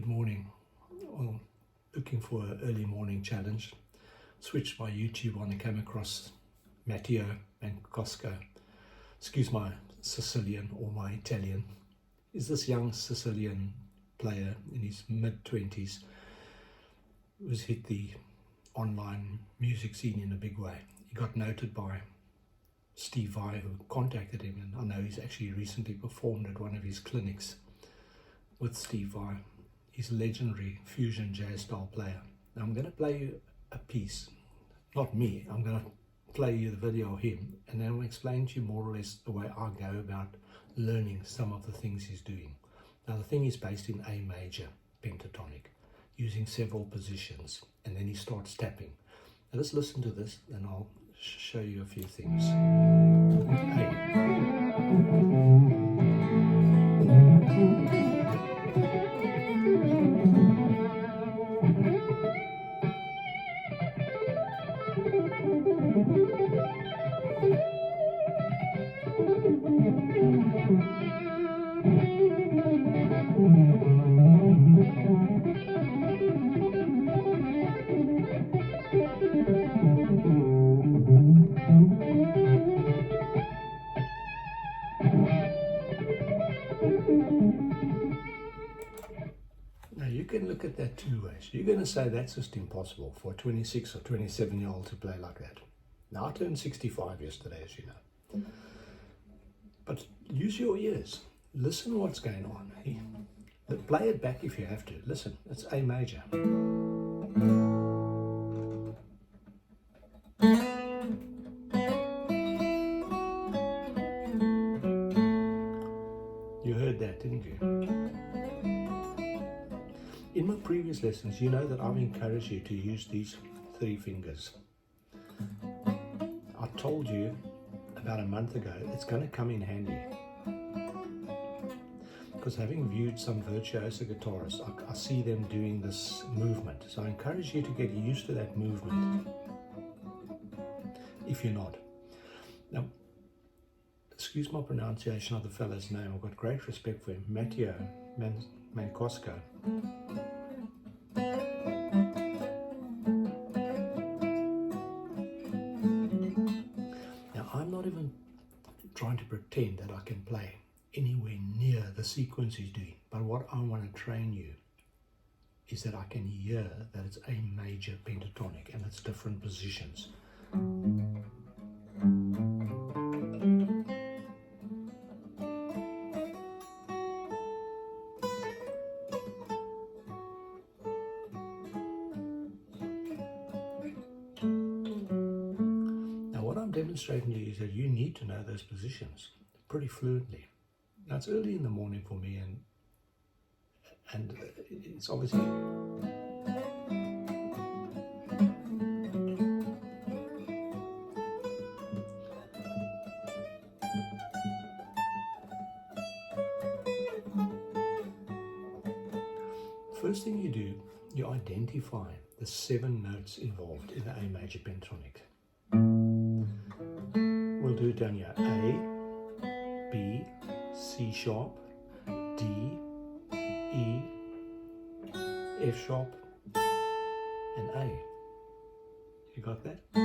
Good morning. Well, looking for an early morning challenge. Switched my YouTube on and came across Matteo Mancuso. Excuse my Sicilian or my Italian. Is this young Sicilian player in his mid-20s who's hit the online music scene in a big way. He got noted by Steve Vai, who contacted him, and I know he's actually recently performed at one of his clinics with Steve Vai. He's a legendary fusion jazz style player. Now I'm going to play you a piece, not me, I'm going to play you the video of him, and then I'll explain to you more or less the way I go about learning some of the things he's doing. Now the thing is based in A major pentatonic, using several positions, and then he starts tapping. Now let's listen to this, and I'll show you a few things. Now you can look at that two ways. You're going to say that's just impossible for a 26 or 27-year-old to play like that. Now I turned 65 yesterday, as you know. But use your ears. Listen what's going on. Play it back if you have to. Listen, it's A major. You heard that, didn't you? In my previous lessons, you know that I've encouraged you to use these three fingers. I told you about a month ago it's going to come in handy. Because having viewed some virtuoso guitarists, I see them doing this movement. So I encourage you to get used to that movement, if you're not. Now, excuse my pronunciation of the fellow's name. I've got great respect for him. Matteo Mancuso. Now, I'm not even trying to pretend that I can play anywhere near the sequence he's doing, but what I want to train you is that I can hear that it's A major pentatonic and it's different positions. Now what I'm demonstrating to you is that you need to know those positions pretty fluently. Now it's early in the morning for me, and it's obviously first thing you do, you identify the 7 notes involved in the A major pentatonic. We'll do it down here: A, B, C sharp, D, E, F sharp, and A. You got that? 1,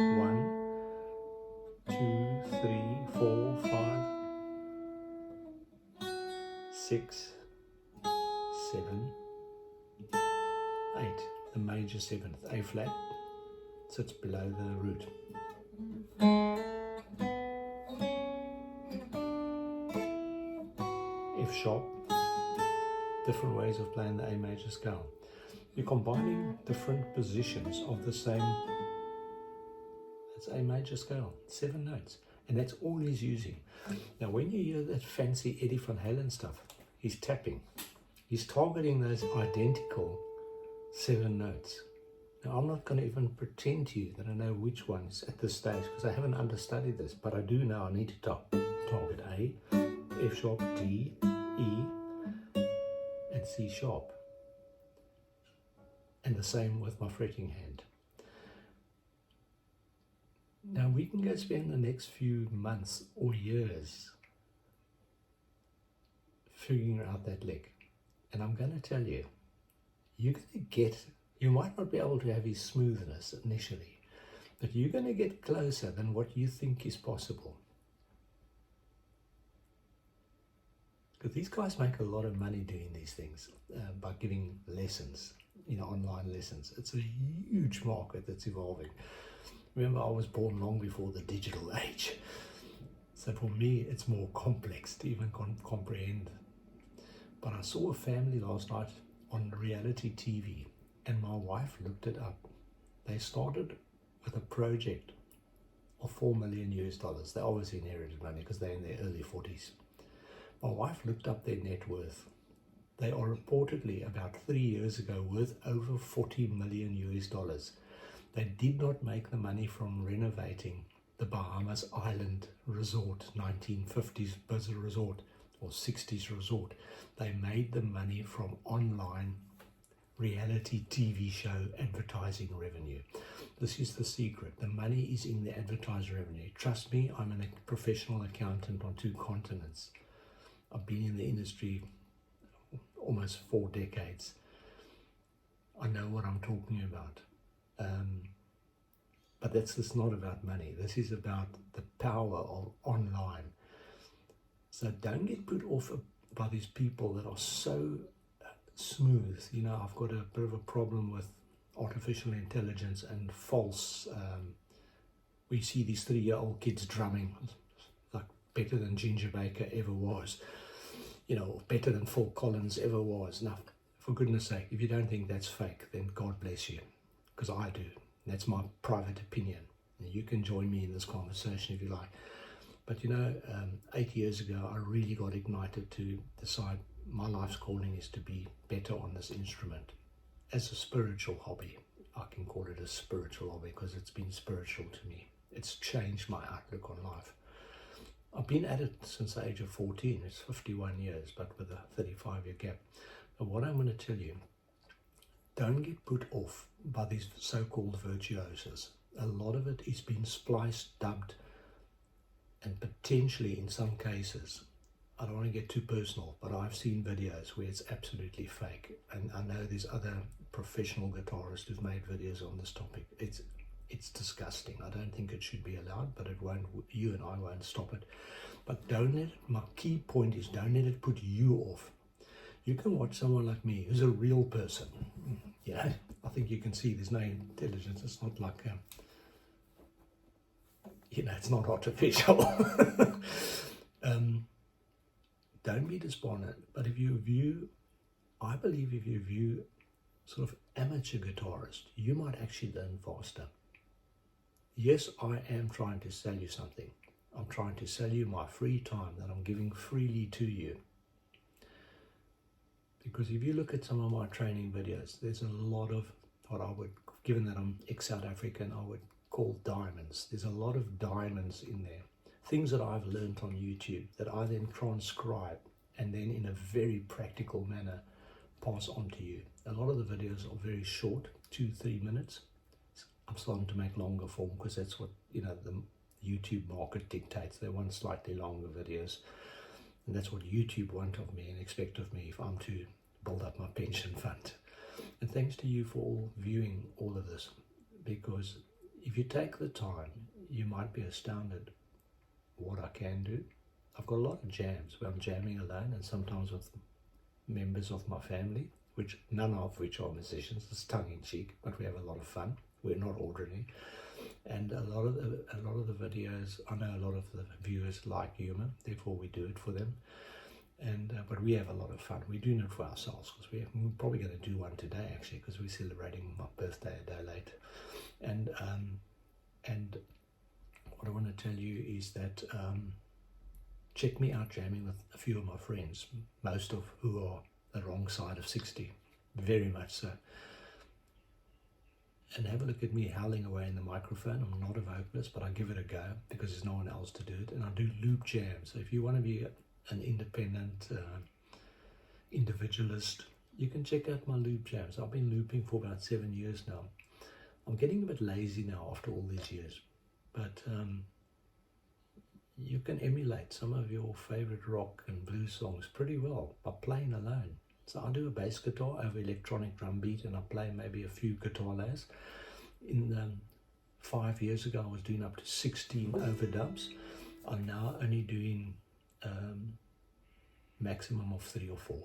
2, 3, 4, 5, 6, 7, 8. The major 7th. A flat sits below the root. F sharp, different ways of playing the A major scale. You're combining different positions of the same, it's A major scale, 7 notes, and that's all he's using. Now when you hear that fancy Eddie Van Halen stuff, he's tapping, he's targeting those identical 7 notes. Now I'm not going to even pretend to you that I know which ones at this stage, because I haven't understudied this, but I do know I need to target A, F sharp, D, E, and C sharp. And the same with my fretting hand. Now we can go spend the next few months or years figuring out that lick. And I'm going to tell you, you're going to get, you might not be able to have his smoothness initially, but you're going to get closer than what you think is possible. Because these guys make a lot of money doing these things by giving lessons, online lessons. It's a huge market that's evolving. Remember, I was born long before the digital age. So for me, it's more complex to even comprehend. But I saw a family last night on reality TV, and my wife looked it up. They started with a project of $4 million. They obviously inherited money because they're in their early 40s. My wife looked up their net worth. They are reportedly about 3 years ago worth over $40 million. They did not make the money from renovating the Bahamas Island Resort, 1950s buzzer resort or 60s resort. They made the money from online reality TV show advertising revenue. This is the secret. The money is in the advertising revenue. Trust me, I'm a professional accountant on 2 continents. I've been in the industry almost 4 decades. I know what I'm talking about. But this is not about money. This is about the power of online. So don't get put off by these people that are so smooth. I've got a bit of a problem with artificial intelligence and false. We see these 3-year-old kids drumming, like better than Ginger Baker ever was. Better than Phil Collins ever was. Now, for goodness sake, if you don't think that's fake, then God bless you, because I do. That's my private opinion. You can join me in this conversation if you like. But 8 years ago, I really got ignited to decide my life's calling is to be better on this instrument as a spiritual hobby. I can call it a spiritual hobby because it's been spiritual to me. It's changed my outlook on life. I've been at it since the age of 14. It's 51 years, but with a 35-year gap. But what I'm going to tell you, don't get put off by these so-called virtuosos. A lot of it is being spliced, dubbed, and potentially in some cases, I don't want to get too personal, but I've seen videos where it's absolutely fake. And I know there's other professional guitarists who've made videos on this topic. It's disgusting. I don't think it should be allowed, but it won't. You and I won't stop it. But don't let it, my key point is, don't let it put you off. You can watch someone like me who's a real person. I think you can see there's no intelligence. It's not like, it's not artificial. Don't be despondent. But if you view sort of amateur guitarist, you might actually learn faster. Yes, I am trying to sell you something. I'm trying to sell you my free time that I'm giving freely to you. Because if you look at some of my training videos, there's a lot of what I would, given that I'm ex-South African, I would call diamonds. There's a lot of diamonds in there. Things that I've learned on YouTube that I then transcribe and then in a very practical manner pass on to you. A lot of the videos are very short, 2-3 minutes. I'm starting to make longer form because that's what the YouTube market dictates. They want slightly longer videos, and that's what YouTube want of me and expect of me if I'm to build up my pension fund. And thanks to you for all viewing all of this, because if you take the time, you might be astounded what I can do. I've got a lot of jams where I'm jamming alone and sometimes with members of my family, which none of which are musicians. It's tongue-in-cheek, but we have a lot of fun. We're not ordinary. And a lot of the videos, I know a lot of the viewers like humor, therefore we do it for them. And but we have a lot of fun. We're doing it for ourselves because we're probably going to do one today actually, because we're celebrating my birthday a day late. And what I want to tell you is that check me out jamming with a few of my friends, most of who are the wrong side of 60, very much so. And have a look at me howling away in the microphone. I'm not a vocalist, but I give it a go because there's no one else to do it. And I do loop jams. So if you want to be an independent individualist, you can check out my loop jams. I've been looping for about 7 years now. I'm getting a bit lazy now after all these years, but you can emulate some of your favorite rock and blues songs pretty well by playing alone. So I do a bass guitar over electronic drum beat, and I play maybe a few guitar layers. In 5 years ago, I was doing up to 16 overdubs. I'm now only doing maximum of 3 or 4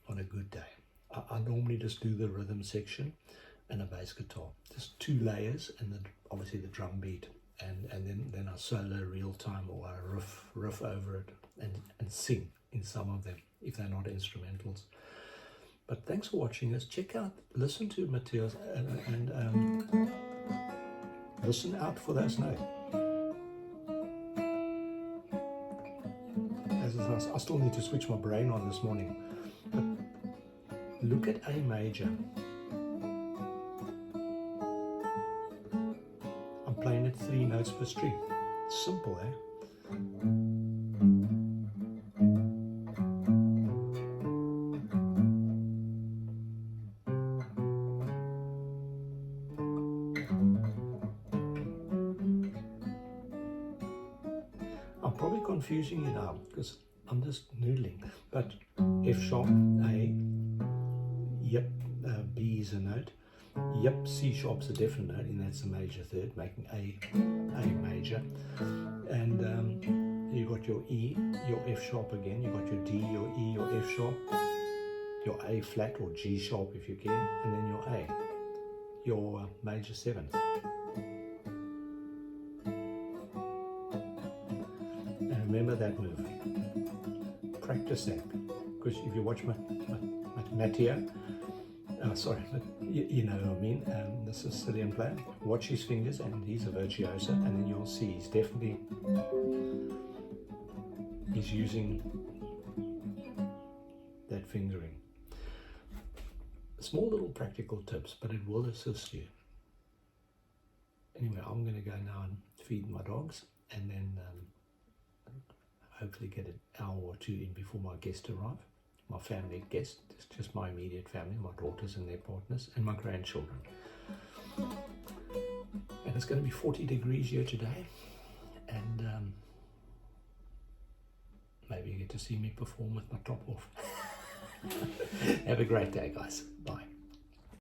on a good day. I normally just do the rhythm section and a bass guitar, just 2 layers, and then obviously the drum beat, and then I solo real time, or I riff over it and sing in some of them if they're not instrumentals. But thanks for watching this. Check out, listen to Matteo's, and listen out for those notes. As I still need to switch my brain on this morning. But look at A major. I'm playing it 3 notes per string. Simple, eh? I'm probably confusing you now because I'm just noodling, but F sharp, A, yep, B is a note, yep, C sharp's a definite note, and that's a major third, making A major, and you got your E, your F sharp again, you got your D, your E, your F sharp, your A flat or G sharp if you can, and then your A, your major 7th. Remember that move. Practice that, because if you watch Matteo, you know what I mean, the Sicilian player, watch his fingers, and he's a virtuoso, and then you'll see he's using that fingering. Small little practical tips, but it will assist you. Anyway, I'm going to go now and feed my dogs, and then hopefully get an hour or 2 in before my guests arrive. My family guests, it's just my immediate family, my daughters and their partners, and my grandchildren. And it's going to be 40 degrees here today, and maybe you get to see me perform with my top off. Have a great day, guys. Bye.